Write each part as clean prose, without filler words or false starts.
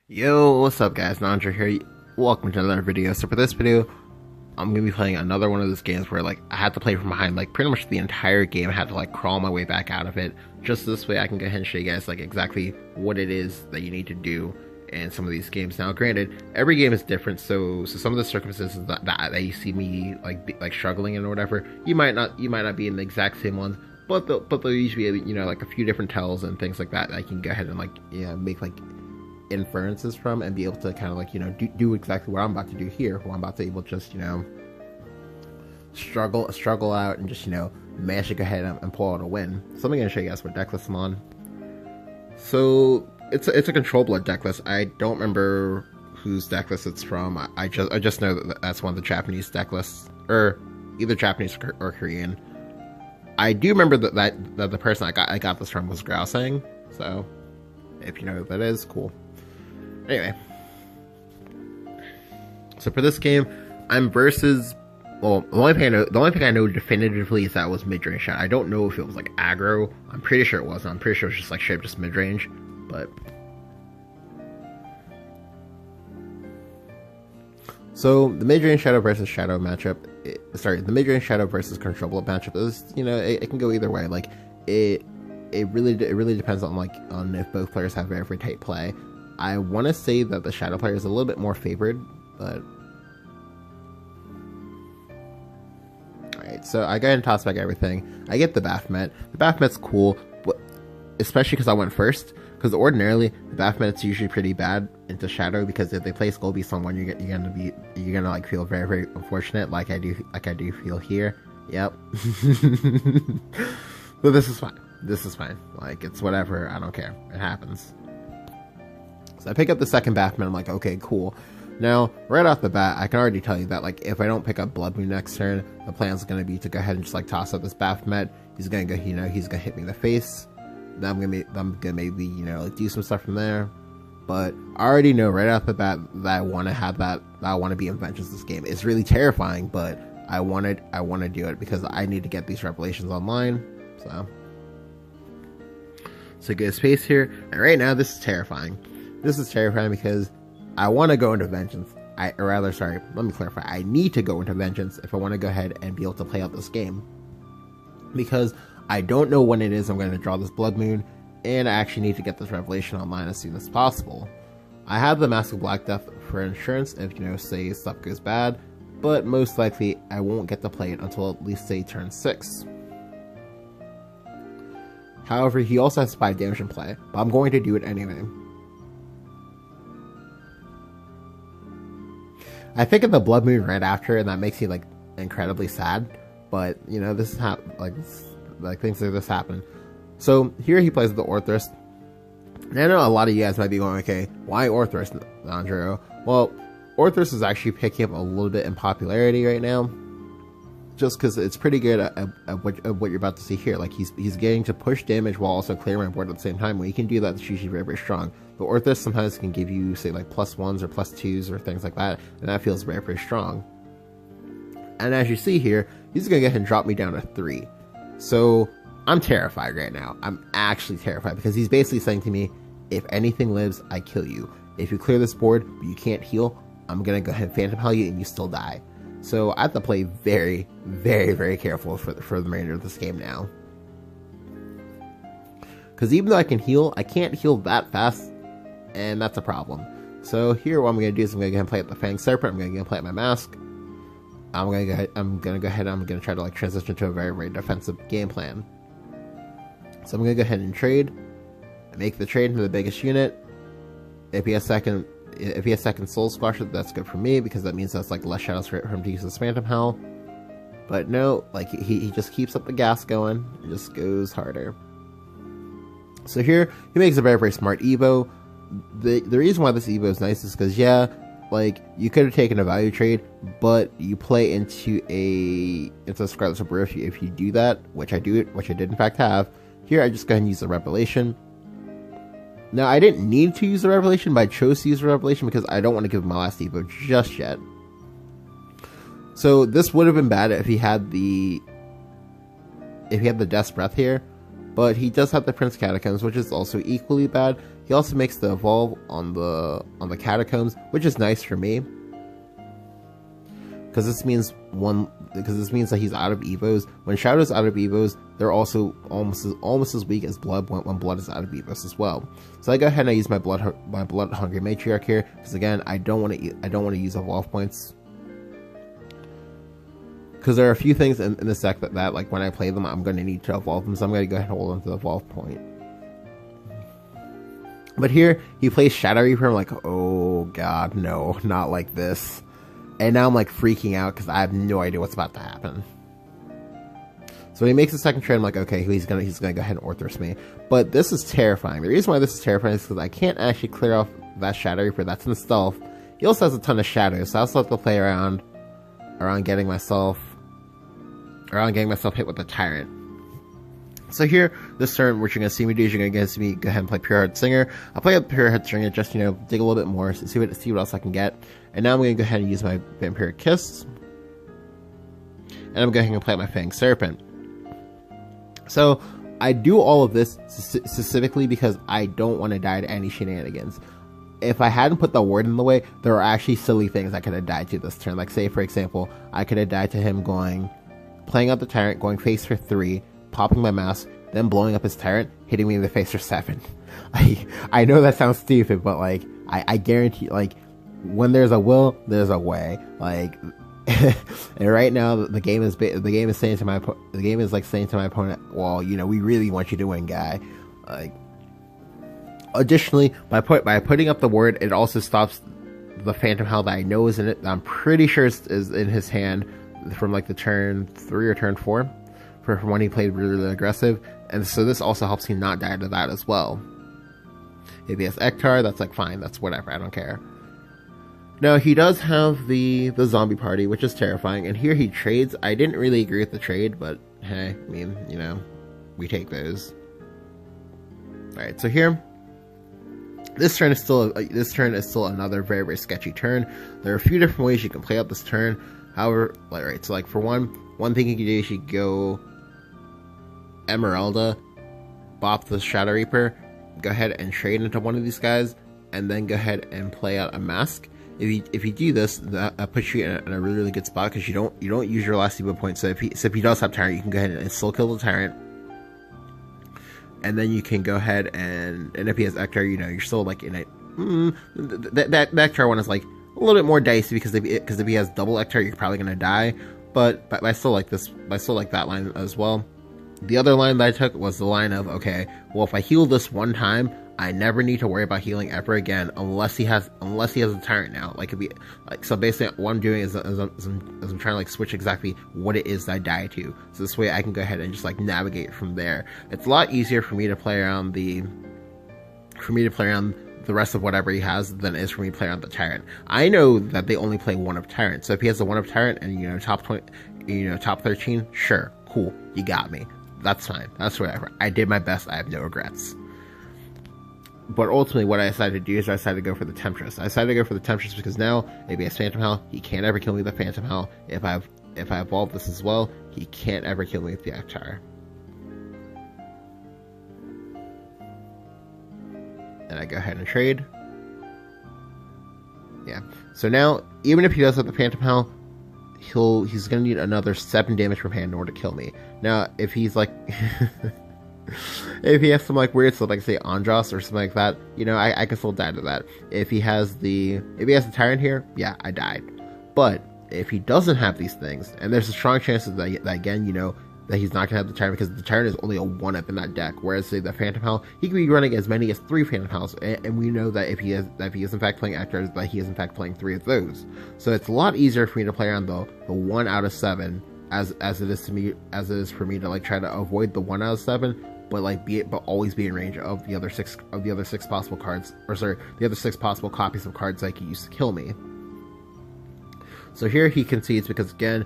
Yo, what's up guys, Nandra here, welcome to another video. So for this video, I'm going to be playing another one of those games where like I had to play from behind like pretty much the entire game. I had to like crawl my way back out of it, just this way I can go ahead and show you guys like exactly what it is that you need to do in some of these games. Now granted, every game is different, so some of the circumstances that you see me like struggling in or whatever, you might not be in the exact same ones, but they'll usually be, like a few different tells and things like that I can go ahead and like make like inferences from and be able to kind of like do exactly what I'm about to do here, where I'm about to able to just struggle out and just manage to go ahead and pull out a win. So I'm gonna show you guys what deck list I'm on. So it's a control blood deck list. I don't remember whose deck list it's from. I just know that that's one of the Japanese deck lists, or either Japanese or Korean. I do remember that the person I got this from was Grousang, so if you know who that is, cool. Anyway, so for this game, I'm versus, well, the only thing I know definitively is that it was mid-range shot. I don't know if it was like aggro. I'm pretty sure it wasn't. I'm pretty sure it was just like straight just mid-range, but so the mid-range shadow versus shadow matchup, the mid-range shadow versus control blood matchup is, it can go either way. Like it really depends on if both players have very tight play. I want to say that the shadow player is a little bit more favored, but alright, so I go ahead and toss back everything. I get the Baphomet. The Baphomet's cool, but especially because I went first, because ordinarily the Baphomet's usually pretty bad into shadow, because if they play Skull Beast on one, you're gonna like feel very unfortunate, like I do feel here. Yep. But this is fine. This is fine. Like, it's whatever. I don't care. It happens. So I pick up the second Baphomet. I'm like, okay, cool. Now, right off the bat, I can already tell you that, like, if I don't pick up Blood Moon next turn, the plan's going to be to go ahead and just, like, toss up this Baphomet. He's going to go, he's going to hit me in the face. Then I'm going to maybe, like, do some stuff from there. But I already know right off the bat that I want to have that I want to be in Vengeance this game. It's really terrifying, but I want to do it because I need to get these Revelations online. So good space here, and right now this is terrifying. This is terrifying because I want to go into Vengeance. Let me clarify. I need to go into Vengeance if I want to go ahead and be able to play out this game, because I don't know when it is I'm going to draw this Blood Moon, and I actually need to get this Revelation online as soon as possible. I have the Mask of Black Death for insurance if, say stuff goes bad, but most likely I won't get to play it until at least, say, turn 6. However, he also has 5 damage in play, but I'm going to do it anyway. I pick up the Blood Moon right after, and that makes me, like, incredibly sad, but, this is how, things like this happen. So, here he plays with the Orthrus, and I know a lot of you guys might be going, okay, why Orthrus, Andrew? Well, Orthrus is actually picking up a little bit in popularity right now, just because it's pretty good at what you're about to see here. Like, he's getting to push damage while also clearing my board at the same time. When he can do that, it's usually very strong. The Orthrus sometimes can give you, say, like +1s or +2s or things like that, and that feels very strong. And as you see here, he's gonna go ahead and drop me down to 3. So I'm terrified right now. I'm actually terrified, because he's basically saying to me, if anything lives, I kill you. If you clear this board but you can't heal, I'm gonna go ahead and Phantom Hell you and you still die. So I have to play very careful for the remainder of this game now. Because even though I can heal, I can't heal that fast, and that's a problem. So here what I'm going to do is I'm going to go ahead and play up the Fang Serpent. I'm going to go play up my Mask. I'm going to try to like transition to a very defensive game plan. So I'm going to go ahead and trade. Make the trade into the biggest unit. If he has second Soul Squasher, that's good for me, because that means that's like less shadows for him to use his Phantom Hell. But no, like he just keeps up the gas going. It just goes harder. So here he makes a very smart Evo. The reason why this Evo is nice is because, yeah, like, you could have taken a value trade, but you play into a Scarlet Super if you do that, which I did in fact have. Here I just go ahead and use the Revelation. Now, I didn't need to use the Revelation, but I chose to use the Revelation because I don't want to give him my last Evo just yet. So this would have been bad if he had the Death's Breath here, but he does have the Prince Catacombs, which is also equally bad. He also makes the evolve on the catacombs, which is nice for me, because this means that he's out of evos. When Shadow's out of evos, they're also almost as weak as Blood when Blood is out of evos as well. So I go ahead and I use my blood hungry matriarch here, because again, I don't want to use evolve points, because there are a few things in this deck that like when I play them, I'm going to need to evolve them. So I'm going to go ahead and hold on to the evolve point. But here he plays Shadow Reaper. I'm like, oh god, no, not like this. And now I'm like freaking out because I have no idea what's about to happen. So when he makes the second trade, I'm like, okay, he's gonna go ahead and Orthros me. But this is terrifying. The reason why this is terrifying is because I can't actually clear off that Shadow Reaper that's in stealth. He also has a ton of shadows, so I also have to play around getting myself hit with the Tyrant. So here, this turn, what you're going to see me do is you're going to see me go ahead and play Pure Heart Singer. I'll play up Pure Heart Singer, just, you know, dig a little bit more, see what else I can get. And now I'm going to go ahead and use my Vampiric Kiss. And I'm going to play my Fang Serpent. So, I do all of this specifically because I don't want to die to any shenanigans. If I hadn't put the ward in the way, there are actually silly things I could have died to this turn. Like, say, for example, I could have died to him playing out the Tyrant, going face for 3, popping my mask, then blowing up his Tyrant, hitting me in the face for 7. I know that sounds stupid, but like I guarantee, like, when there's a will, there's a way. Like, and right now the game is saying to my opponent, well, you know, we really want you to win, guy. Like, additionally, by putting up the word, it also stops the Phantom Howl that I know is in it. I'm pretty sure is in his hand from like the turn 3 or turn 4. From when he played really aggressive, and so this also helps him not die to that as well. If he has Ektar, that's like fine, that's whatever, I don't care. Now he does have the zombie party, which is terrifying, and here he trades. I didn't really agree with the trade, but hey, I mean, you know, we take those. Alright, so here, this turn is still another very, very sketchy turn. There are a few different ways you can play out this turn. However, like, right, so like for one thing you can do is you go Emeralda, bop the Shadow Reaper, go ahead and trade into one of these guys, and then go ahead and play out a mask. If you do this, that puts you in a really, really good spot, because you don't use your last evo point. So if he does have Tyrant, you can go ahead and still kill the Tyrant, and then you can go ahead and if he has Ektar, you know, you're still like in it. That Ektar one is like a little bit more dicey, because if he has double Ektar, you're probably gonna die. But I still like this. I still like that line as well. The other line that I took was the line of, okay, well, if I heal this one time, I never need to worry about healing ever again, unless he has a Tyrant now. So basically what I'm doing is I'm trying to like switch exactly what it is that I die to. So this way I can go ahead and just like navigate from there. It's a lot easier for me to play around the rest of whatever he has than it is for me to play around the Tyrant. I know that they only play 1-up Tyrant. So if he has the 1-up Tyrant and, you know, top 20, you know, top 13, sure, cool, you got me. That's fine. That's whatever. I did my best. I have no regrets. But ultimately, what I decided to do is I decided to go for the Temptress. I decided to go for the Temptress because now, if he has Phantom Howl, he can't ever kill me with the Phantom Howl. If I evolve this as well, he can't ever kill me with the Ektar. And I go ahead and trade. Yeah. So now, even if he does have the Phantom Howl, he's gonna need another 7 damage from hand in order to kill me. Now, if he's like, if he has some like weird stuff, like say Andros or something like that, you know, I can still die to that. If he has the Tyrant here, yeah, I died. But if he doesn't have these things, and there's a strong chance that again, you know, that he's not gonna have the Tyrant, because the Tyrant is only a 1-up in that deck. Whereas say the Phantom Howl, he could be running as many as 3 Phantom Howls, and we know that if he is in fact playing Ektar, that he is in fact playing 3 of those. So it's a lot easier for me to play around the 1 out of 7 as it is for me to like try to avoid the 1 out of 7, but always be in range of the other 6 possible cards, or sorry, the other 6 possible copies of cards that he could use to kill me. So here he concedes because again,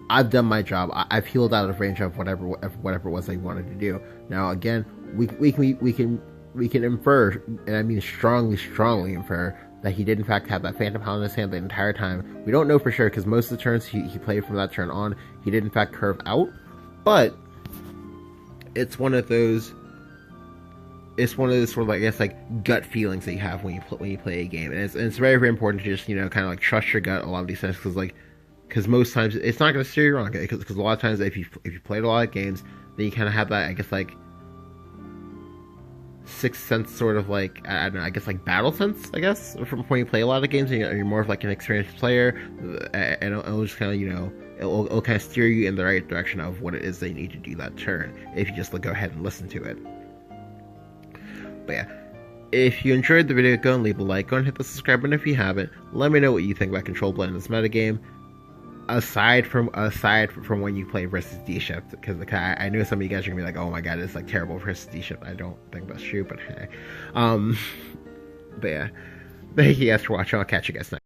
I've done my job. I've healed out of range of whatever it was I wanted to do. Now again, we can infer, and I mean strongly infer, that he did in fact have that Phantom Howl in his hand the entire time. We don't know for sure, because most of the turns he played from that turn on, he did in fact curve out. But it's one of those it's one of those sort of like, I guess, like gut feelings that you have when you play a game, and it's very, very important to just, you know, kind of like trust your gut a lot of these things, because most times it's not going to steer you wrong, because a lot of times if you played a lot of games, then you kind of have that, I guess, like sixth sense, sort of like, I don't know, I guess like battle sense, I guess, from when you play a lot of games and you're more of like an experienced player, and it'll just kind of, you know, it'll kind of steer you in the right direction of what it is they need to do that turn if you just go ahead and listen to it. But yeah, if you enjoyed the video, go and leave a like, go and hit the subscribe button if you haven't. Let me know what you think about control blend in this metagame, aside from when you play versus D-Shift, because I know some of you guys are gonna be like, oh my god, it's like terrible versus D-Shift. I don't think that's true, but hey. But yeah, thank you guys for watching. I'll catch you guys next.